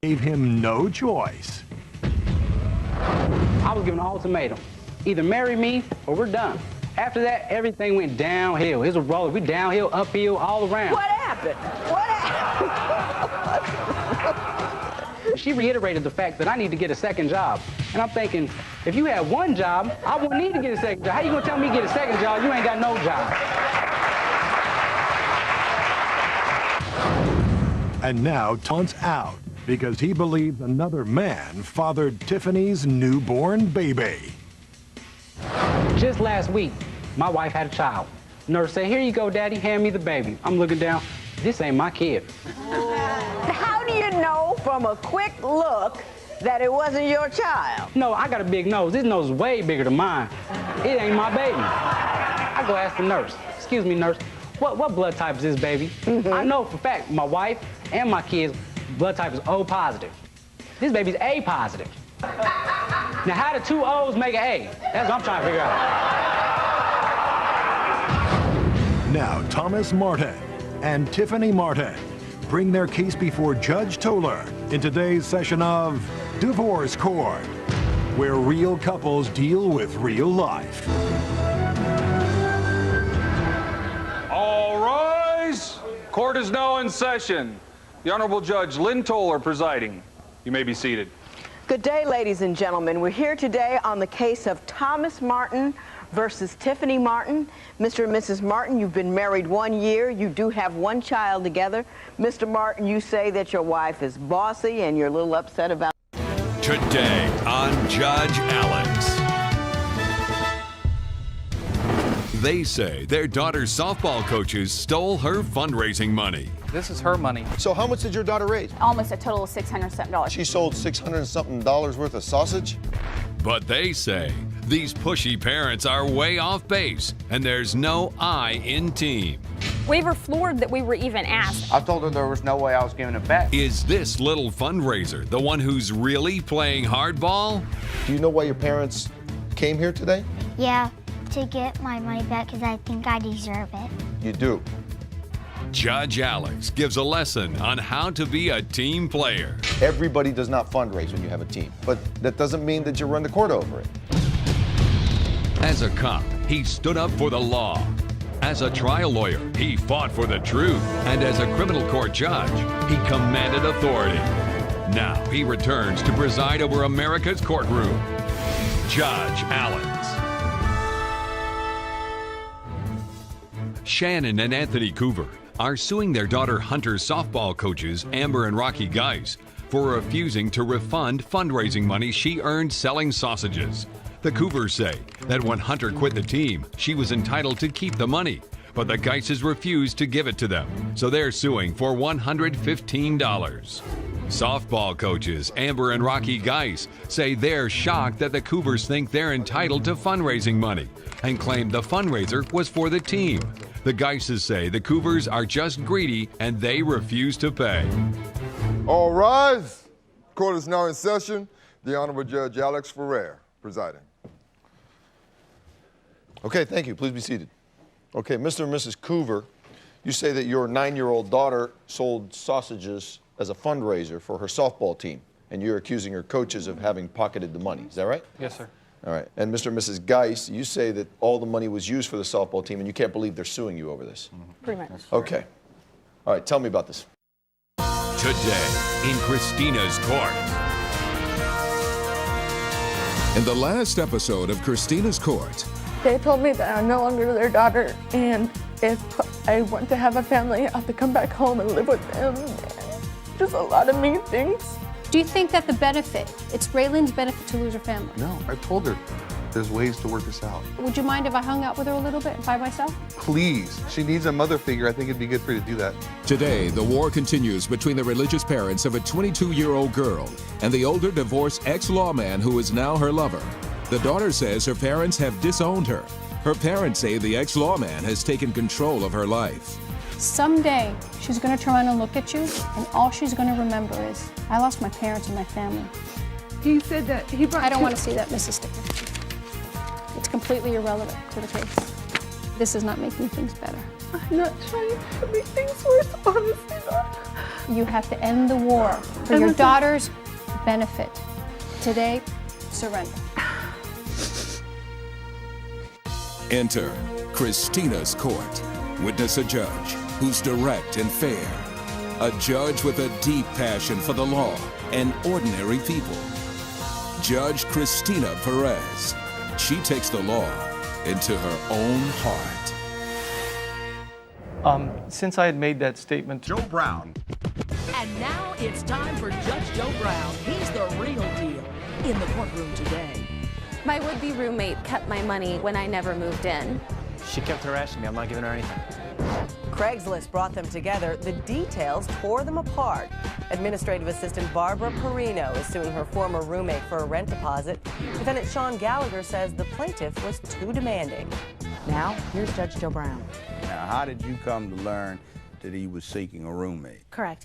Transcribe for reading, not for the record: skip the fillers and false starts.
gave him no choice. I was given an ultimatum. Either marry me or we're done. After that, everything went downhill. It was a roller. We downhill, uphill, all around. What happened? What happened? She reiterated the fact that I need to get a second job. And I'm thinking, if you had one job, I wouldn't need to get a second job. How you gonna tell me to get a second job? You ain't got no job. And now taunts out because he believes another man fathered Tiffany's newborn baby. Just last week, my wife had a child. Nurse said, "Here you go, Daddy, hand me the baby." I'm looking down, this ain't my kid. How do you know from a quick look that it wasn't your child? No, I got a big nose. This nose is way bigger than mine. It ain't my baby. I go ask the nurse, "Excuse me, nurse, what blood type is this baby?" I know for a fact my wife and my kids' blood type is O positive. This baby's A positive. Now, how do two O's make an A? That's what I'm trying to figure out. Now, Thomas Martin and Tiffany Martin bring their case before Judge Toller in today's session of Divorce Court, where real couples deal with real life. All rise. Court is now in session. The Honorable Judge Lynn Toller presiding. You may be seated. Good day, ladies and gentlemen. We're here today on the case of Thomas Martin versus Tiffany Martin. Mr. and Mrs. Martin, you've been married 1 year. You do have one child together. Mr. Martin, you say that your wife is bossy and you're a little upset about Today on Judge Alex. They say their daughter's softball coaches stole her fundraising money. This is her money. So how much did your daughter raise? Almost a total of $600 She sold $600 and something worth of sausage? But they say these pushy parents are way off base and there's no I in team. We were floored that we were even asked. I told her there was no way I was giving it back. Is this little fundraiser the one who's really playing hardball? Do you know why your parents came here today? Yeah, to get my money back because I think I deserve it. You do. Judge Alex gives a lesson on how to be a team player. Everybody does not fundraise when you have a team, but that doesn't mean that you run the court over it. As a cop, he stood up for the law. As a trial lawyer, he fought for the truth. And as a criminal court judge, he commanded authority. Now he returns to preside over America's courtroom. Judge Alex. Shannon and Anthony Coover are suing their daughter Hunter's softball coaches, Amber and Rocky Geis, for refusing to refund fundraising money she earned selling sausages. The Coovers say that when Hunter quit the team, she was entitled to keep the money, but the Geises refused to give it to them, so they're suing for $115. Softball coaches Amber and Rocky Geis say they're shocked that the Coovers think they're entitled to fundraising money and claim the fundraiser was for the team. The Geises say the Coovers are just greedy and they refuse to pay. All rise. Court is now in session. The Honorable Judge Alex Ferrer presiding. Okay, thank you. Please be seated. Okay, Mr. and Mrs. Coover, you say that your 9-year-old daughter sold sausages as a fundraiser for her softball team, and you're accusing her coaches of having pocketed the money. Is that right? Yes, sir. All right. And Mr. and Mrs. Geis, you say that all the money was used for the softball team, and you can't believe they're suing you over this. Pretty much. Okay. All right, tell me about this. Today in Christina's court. In the last episode of Christina's Court, they told me that I'm no longer their daughter, and if I want to have a family, I have to come back home and live with them. Just a lot of mean things. Do you think that the benefit, it's Raylan's benefit to lose her family? No, I told her there's ways to work this out. Would you mind if I hung out with her a little bit by myself? Please, she needs a mother figure. I think it'd be good for you to do that. today the war continues between the religious parents of a 22-year-old girl and the older divorced ex-lawman who is now her lover. The daughter says her parents have disowned her. Her parents say the ex-lawman has taken control of her life. Someday, she's gonna turn around and look at you, and all she's gonna remember is, I lost my parents and my family. He said that he brought I don't want to see that, Mrs. Stickler. It's completely irrelevant to the case. This is not making things better. I'm not trying to make things worse, honestly, God. You have to end the war for your daughter's benefit. Today, surrender. Enter Christina's court. Witness a judge who's direct and fair. A judge with a deep passion for the law and ordinary people. Judge Cristina Perez. She takes the law into her own heart. Since I had made that statement, Joe Brown. And now it's time for Judge Joe Brown. He's the real deal in the courtroom today. My would-be roommate kept my money when I never moved in. she kept harassing me. I'm not giving her anything. Craigslist brought them together. The details tore them apart. Administrative Assistant Barbara Perino is suing her former roommate for a rent deposit. Defendant Sean Gallagher says the plaintiff was too demanding. Now, here's Judge Joe Brown. Now, how did you come to learn that he was seeking a roommate? Correct.